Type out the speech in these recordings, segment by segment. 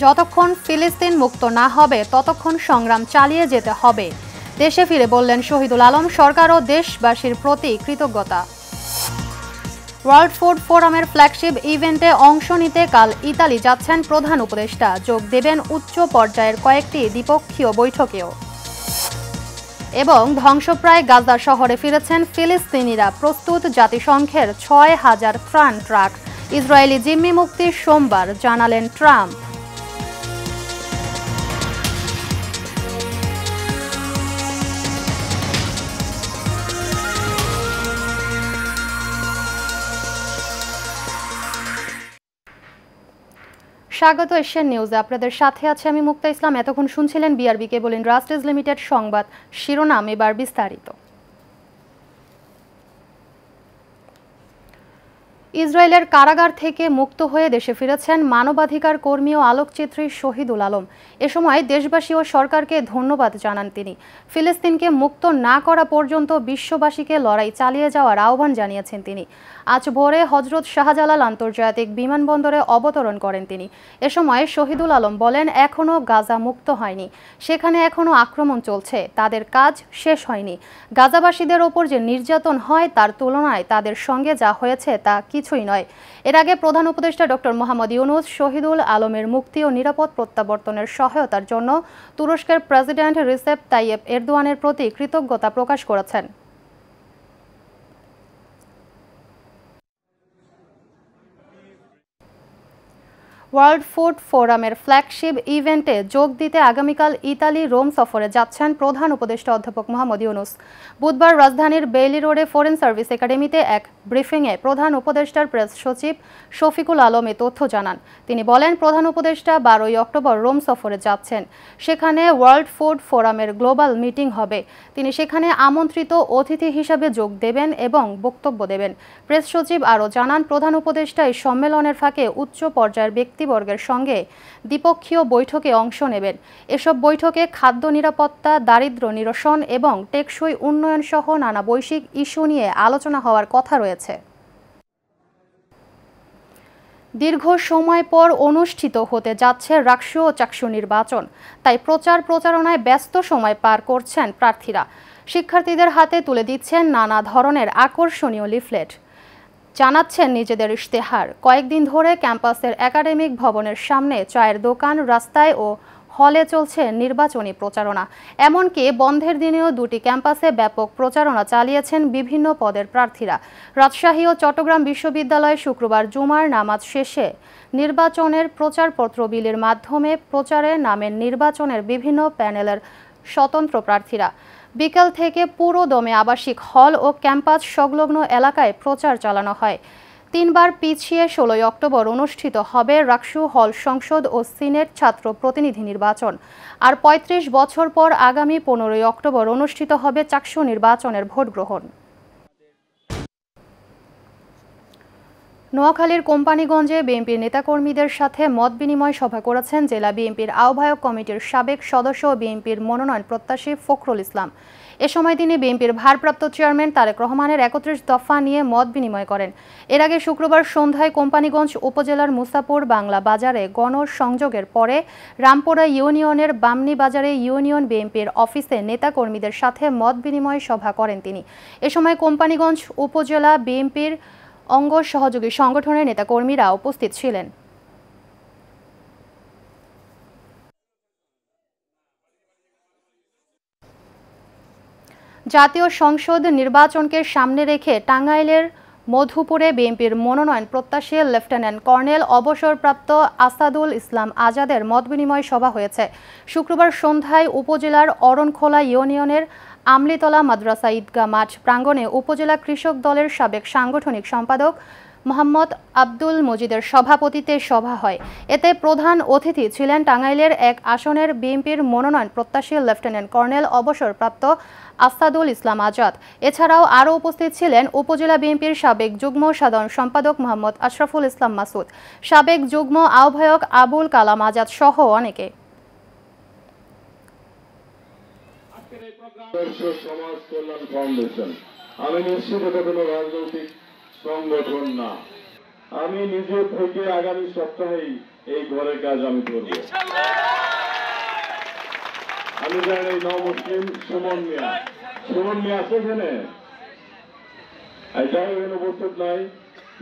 যতক্ষণ ফিলিস্তিন মুক্ত না হবে ততক্ষণ সংগ্রাম চালিয়ে যেতে হবে। দেশে ফিরে বললেন শহীদুল আলম, সরকার ও দেশবাসীর প্রতি কৃতজ্ঞতা। ওয়ার্ল্ড ফুড ফোরামের ফ্ল্যাগশিপ ইভেন্টে অংশ নিতে কাল ইতালি যাচ্ছেন প্রধান উপদেষ্টা, যোগ দেবেন উচ্চ পর্যায়ের কয়েকটি দ্বিপক্ষীয় বৈঠকেও। এবং ধ্বংসপ্রায় গাজা শহরে ফিরেছেন ফিলিস্তিনিরা, প্রস্তুত জাতিসংঘের ৬,০০০ ত্রাণ ট্রাক। ইসরায়েলি জিম্মি মুক্তির সোমবার, জানালেন ট্রাম্প। স্বাগত এশিয়ান নিউজে, আপনাদের সাথে আছে আমি মুক্তা ইসলাম। এতক্ষণ শুনছিলেন বিআরবি কেবল ইন্ডাস্ট্রিজ লিমিটেড সংবাদ শিরোনাম, এবার বিস্তারিত। ইসরায়েলের কারাগার থেকে মুক্ত হয়ে দেশে ফিরেছেন মানবাধিকার কর্মী ও আলোকচিত্রী শহীদুল আলম। এ সময় দেশবাসী ও সরকারকে ধন্যবাদ জানান তিনি। ফিলিস্তিনকে মুক্ত না করা পর্যন্ত বিশ্ববাসীকে লড়াই চালিয়ে যাওয়ার আহ্বান জানিয়েছেন তিনি। আজ ভোরে হজরত শাহজালাল আন্তর্জাতিক বিমানবন্দরে অবতরণ করেন তিনি। এ সময় শহীদুল আলম বলেন, এখনও গাজা মুক্ত হয়নি, সেখানে এখনও আক্রমণ চলছে, তাদের কাজ শেষ হয়নি। গাজাবাসীদের ওপর যে নির্যাতন হয় তার তুলনায় তাদের সঙ্গে যা হয়েছে তা কিছুই নয়। এর আগে প্রধান উপদেষ্টা ডক্টর মোহাম্মদ ইউনূস শহীদুল আলমের মুক্তি ও নিরাপদ প্রত্যাবর্তনের সহায়তার জন্য তুরস্কের প্রেসিডেন্ট রিসেপ তাইয়েপ এরদোয়ানের প্রতি কৃতজ্ঞতা প্রকাশ করেছেন। ওয়ার্ল্ড ফুড ফোরামের ফ্ল্যাগশিপ ইভেন্টে যোগ দিতে আগামীকাল ইতালি রোম সফরে যাচ্ছেন প্রধান উপদেষ্টা অধ্যাপক মোহাম্মদ ইউনূস। বুধবার রাজধানীর বেইলি রোডে ফরেন সার্ভিস একাডেমিতে এক ব্রিফিংয়ে প্রধান উপদেষ্টার প্রেস সচিব শফিকুল আলম এ তথ্য জানান। তিনি বলেন, প্রধান উপদেষ্টা ১২ই অক্টোবর রোম সফরে যাচ্ছেন। সেখানে ওয়ার্ল্ড ফুড ফোরামের গ্লোবাল মিটিং হবে। তিনি সেখানে আমন্ত্রিত অতিথি হিসাবে যোগ দেবেন এবং বক্তব্য দেবেন। প্রেস সচিব আরও জানান, প্রধান উপদেষ্টা এই সম্মেলনের ফাঁকে উচ্চ পর্যায়ের ব্যক্তিবর্গের সঙ্গে দ্বিপক্ষীয় বৈঠকে অংশ নেবেন। এসব বৈঠকে খাদ্য নিরাপত্তা, দারিদ্র্য নিরসন এবং টেকসই উন্নয়ন সহ নানা বৈশ্বিক ইস্যু নিয়ে আলোচনা হওয়ার কথা রয়েছে। দীর্ঘ সময় পর অনুষ্ঠিত হতে যাচ্ছে রাকসু ও চাকসু নির্বাচন, তাই প্রচারণায় ব্যস্ত সময় পার করছেন প্রার্থীরা। শিক্ষার্থীদের হাতে তুলে দিচ্ছেন নানা ধরনের আকর্ষণীয় লিফলেট, জানাচ্ছেন নিজেদের ইশতেহার। কয়েকদিন ধরে ক্যাম্পাসের একাডেমিক ভবনের সামনে, চায়ের দোকান, রাস্তায় ও হলে চলছে নির্বাচনী প্রচারণা। এমনকি বন্ধের দিনেও দুটি ক্যাম্পাসে ব্যাপক প্রচারণা চালিয়েছেন বিভিন্ন পদের প্রার্থীরা। রাজশাহী ও চট্টগ্রাম বিশ্ববিদ্যালয়ে শুক্রবার জুমার নামাজ শেষে নির্বাচনের প্রচারপত্র বিলির মাধ্যমে প্রচারে নামেন নির্বাচনের বিভিন্ন প্যানেলের স্বতন্ত্র প্রার্থীরা। বিকেল থেকে পুরো দমে আবাসিক হল ও ক্যাম্পাস সংলগ্ন এলাকায় প্রচার চালানো হয়। ৩ বার পিছিয়ে ১৬ই অক্টোবর অনুষ্ঠিত হবে রাকসু হল সংসদ ও সিনেট ছাত্র প্রতিনিধি নির্বাচন। আর ৩৫ বছর পর আগামী ১৫ই অক্টোবর অনুষ্ঠিত হবে চাকসু নির্বাচনের ভোট গ্রহণ। নোয়াখালীর কোম্পানিগঞ্জে বিএনপির নেতাকর্মীদের সাথে মত বিনিময় সভা করেছেন জেলা বিএনপির আহ্বায়ক কমিটির সাবেক সদস্য ও বিএনপির মনোনয়ন প্রত্যাশী ফখরুল ইসলাম। এ সময় তিনি বিএনপির ভারপ্রাপ্ত চেয়ারম্যান তারেক রহমানের ৩১ দফা নিয়ে মত বিনিময় করেন। এর আগে শুক্রবার সন্ধ্যায় কোম্পানিগঞ্জ উপজেলার মুসাপুর বাংলা বাজারে গণসংযোগের পরে রামপুরা ইউনিয়নের বামনী বাজারে ইউনিয়ন বিএনপির অফিসে নেতাকর্মীদের সাথে মত বিনিময় সভা করেন তিনি। এ সময় কোম্পানিগঞ্জ উপজেলা বিএনপির অঙ্গ সহযোগী সংগঠনের নেতাকর্মীরা উপস্থিত ছিলেন। জাতীয় সংসদ নির্বাচনকে সামনে রেখে টাঙ্গাইলের মধুপুরে বিএনপির মনোনয়ন প্রত্যাশী লেফটেন্যান্ট কর্নেল অবসরপ্রাপ্ত আসাদুল ইসলাম আজাদের মতবিনিময় সভা হয়েছে। শুক্রবার সন্ধ্যায় উপজেলার অরণখোলা ইউনিয়নের আমলিতলা মাদ্রাসা ঈদগাহ মাঠ প্রাঙ্গণে উপজেলা কৃষক দলের সাবেক সাংগঠনিক সম্পাদক মোহাম্মদ আব্দুল মজিদের সভাপতিত্বে সভা হয়। এতে প্রধান অতিথি ছিলেন টাঙ্গাইলের এক আসনের বিএনপির মনোনয়ন প্রত্যাশী লেফটেন্যান্ট কর্নেল অবসরপ্রাপ্ত আসাদুল ইসলাম আজাদ। এছাড়াও আরও উপস্থিত ছিলেন উপজেলা বিএনপির সাবেক যুগ্ম সাধারণ সম্পাদক মোহাম্মদ আশরাফুল ইসলাম মাসুদ, সাবেক যুগ্ম আহ্বায়ক আবুল কালাম আজাদ সহ অনেকে। সমাজ কল্যাণ ফাউন্ডেশন, আমি নিশ্চিত এটা কোনো রাজনৈতিক সংগঠন না। আমি নিজে থেকে আগামী সপ্তাহেই এই ঘরের কাজ আমি করব। আমি জানি এই নও-মুসলিম সুমন মিয়া আছে এখানে, যাই এখানে উপস্থিত নাই,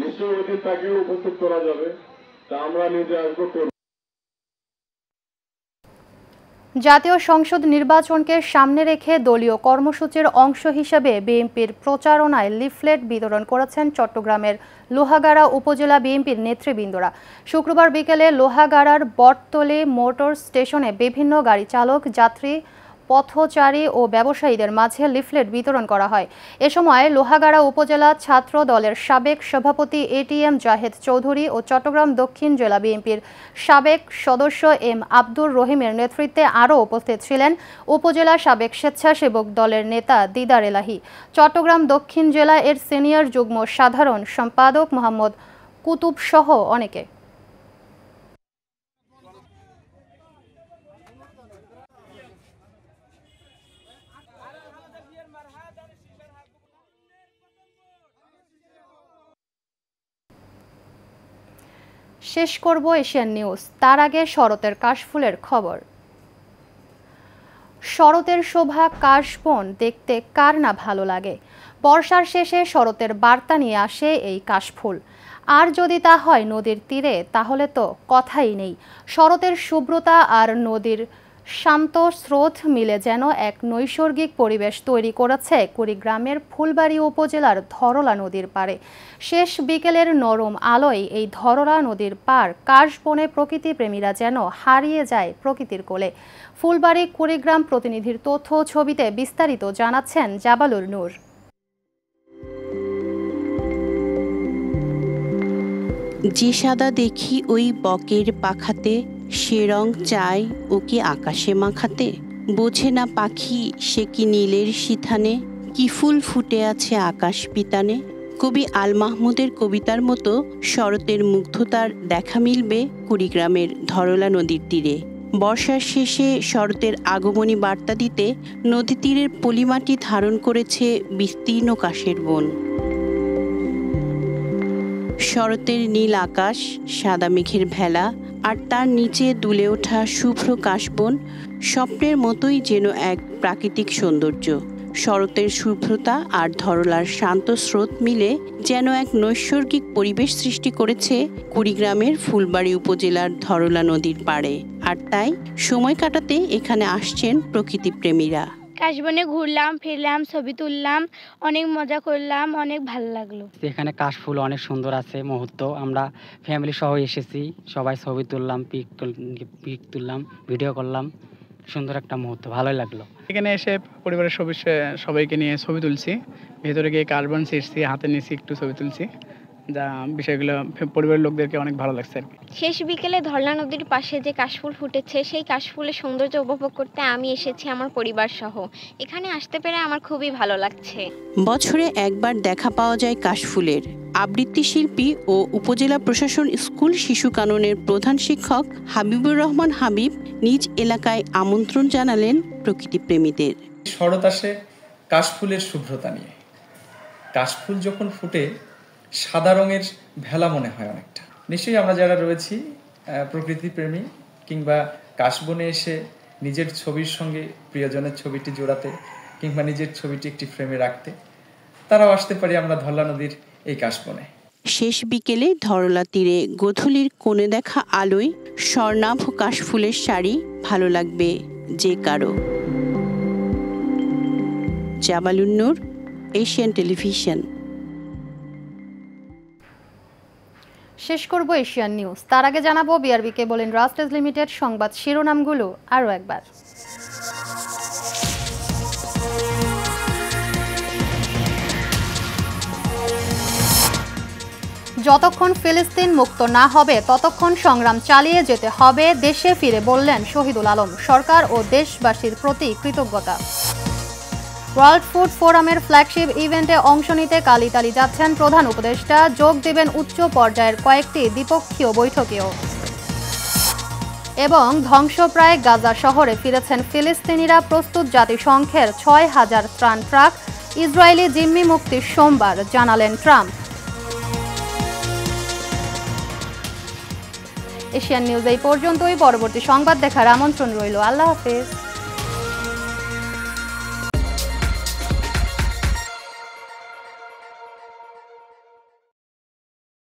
নিশ্চয়ই ওই দিন তাকেও উপস্থিত করা যাবে, তা আমরা নিজে আসবো করব। জাতীয় সংসদ নির্বাচনকে সামনে রেখে দলীয় কর্মসূচির অংশ হিসেবে বিএনপির প্রচারণায় লিফলেট বিতরণ করেছেন চট্টগ্রামের লোহাগাড়া উপজেলা বিএনপির নেতৃবৃন্দরা। শুক্রবার বিকেলে লোহাগাড়ার বটতলী মোটর স্টেশনে বিভিন্ন গাড়ি চালক, যাত্রী, পথচারী ও ব্যবসায়ীদের মাঝে লিফলেট বিতরণ করা হয়। এ সময় লোহাগাড়া উপজেলা ছাত্র দলের সাবেক সভাপতি এটিএম জাহেদ চৌধুরী ও চট্টগ্রাম দক্ষিণ জেলা বিএনপির সাবেক সদস্য এম আব্দুর রহিমের নেতৃত্বে আরও উপস্থিত ছিলেন উপজেলা সাবেক স্বেচ্ছাসেবক দলের নেতা দিদার এলাহি, চট্টগ্রাম দক্ষিণ জেলা এর সিনিয়র যুগ্ম সাধারণ সম্পাদক মোহাম্মদ কুতুব সহ অনেকে। শেষ করব এশিয়ান নিউজ, তার আগে শরতের কাশফুলের খবর। শরতের শোভা কাশবন দেখতে কার না ভালো লাগে। বর্ষার শেষে শরতের বার্তা নিয়ে আসে এই কাশফুল, আর যদি তা হয় নদীর তীরে তাহলে তো কথাই নেই। শরতের শুভ্রতা আর নদীর শান্ত স্রোত মিলে যেন এক নৈসর্গিক পরিবেশ তৈরি করেছে কুড়িগ্রামের ফুলবাড়ী উপজেলার ধরলা নদীর পাড়ে। শেষ বিকেলের নরম আলোয় এই ধরলা নদীর পাড় কাশবনে প্রকৃতিপ্রেমীরা যেন হারিয়ে যায় প্রকৃতির কোলে। ফুলবাড়ী কুড়িগ্রাম প্রতিনিধির তথ্য ছবিতে বিস্তারিত জানাচ্ছেন জাবালুর নূর। যে সাদা দেখি ওই বকের পাখাতে, সে রং চাই ওকে আকাশে মাখাতে। বোঝে না পাখি সে কি নীলের সিথানে, কি ফুল ফুটে আছে আকাশ পিতানে। কবি আল মাহমুদের কবিতার মতো শরতের মুগ্ধতার দেখা মিলবে কুড়িগ্রামের ধরলা নদীর তীরে। বর্ষার শেষে শরতের আগমনী বার্তা দিতে নদী তীরের পলিমাটি ধারণ করেছে বিস্তীর্ণ কাশের বন। শরতের নীল আকাশ, সাদা মেঘের ভেলা আর তার নিচে দুলে ওঠা শুভ্র কাশবন স্বপ্নের মতোই যেন এক প্রাকৃতিক সৌন্দর্য। শরতের শুভ্রতা আর ধরলার শান্ত স্রোত মিলে যেন এক নৈসর্গিক পরিবেশ সৃষ্টি করেছে কুড়িগ্রামের ফুলবাড়ী উপজেলার ধরলা নদীর পাড়ে। আর তাই সময় কাটাতে এখানে আসছেন প্রকৃতিপ্রেমীরা। কাশবনে ঘুরলাম, ফিরলাম, ছবি তুললাম, অনেক মজা করলাম, অনেক ভালো লাগলো। এখানে কাশফুল অনেক সুন্দর আছে মুহূর্ত। আমরা ফ্যামিলি সহ এসেছি, সবাই ছবি তুললাম, পিক তুললাম, ভিডিও করলাম। সুন্দর একটা মুহূর্ত, ভালোই লাগলো। এখানে এসে পরিবারের সবাইকে নিয়ে ছবি তুলছি, ভেতরে গিয়ে কার্বন ছিঁড়ছি, হাতে নিয়েছি, একটু ছবি তুলছি, যা বিষয়গুলো পরিবারের লোকদেরকে অনেক ভালো লাগছে আর কি। শেষ বিকেলে ধরলা নদীর পাশে যে কাশফুল ফুটেছে, সেই কাশফুলের সৌন্দর্য উপভোগ করতে আমি এসেছি আমার পরিবার সহ। এখানে আসতে পেরে আমার খুবই ভালো লাগছে। বছরে একবার দেখা পাওয়া যায় কাশফুলের। আবৃত্তি শিল্পী ও উপজেলা প্রশাসন স্কুল শিশু কাননের প্রধান শিক্ষক হাবিবুর রহমান হাবিব নিজ এলাকায় আমন্ত্রণ জানালেন প্রকৃতিপ্রেমীদের। শরৎ আসে কাশফুলের শুভ্রতা নিয়ে। কাশফুল যখন ফুটে সাদা রঙের ভেলা মনে হয় অনেকটা। নিশ্চয়ই আমরা যারা রয়েছি প্রকৃতিপ্রেমী কিংবা কাশবনে এসে নিজের ছবির সঙ্গে প্রিয়জনের ছবিটি জোড়াতে কিংবা নিজের ছবিটি একটি ফ্রেমে রাখতে, তারাও আসতে পারি আমরা ধরলা নদীর এই কাশবনে। শেষ বিকেলে ধরলা তীরে গোধূলির কোণে দেখা আলোয় স্বর্ণাভ কাশফুলের শাড়ি ভালো লাগবে যে কারো। জাবালুন নূর, এশিয়ান টেলিভিশন। শেষ করব এশিয়ান নিউজ, তার আগে জানাবো বিআরবি কেবল ইন্ডাস্ট্রিজ লিমিটেড সংবাদ শিরোনামগুলো আরও একবার। যতক্ষণ ফিলিস্তিন মুক্ত না হবে ততক্ষণ সংগ্রাম চালিয়ে যেতে হবে, দেশে ফিরে বললেন শহীদুল আলম। সরকার ও দেশবাসীর প্রতি কৃতজ্ঞতা। ওয়ার্ল্ড ফুড ফোরামের ফ্ল্যাগশিপ ইভেন্টে অংশ নিতে কালিতালি যাচ্ছেন প্রধান উপদেষ্টা, যোগ দেবেন উচ্চ পর্যায়ের কয়েকটি দ্বিপক্ষীয় বৈঠকেও। এবং ধ্বংসপ্রায় গাজা শহরে ফিরেছেন ফিলিস্তিনিরা, প্রস্তুত জাতিসংঘের ৬,০০০ ত্রাণ ট্রাক। ইসরায়েলি জিম্মি মুক্তি সোমবার, জানালেন ট্রাম্প। এশিয়ান নিউজ এই পর্যন্তই। পরবর্তী সংবাদ দেখার আমন্ত্রণ রইল। আল্লাহ হাফেজ।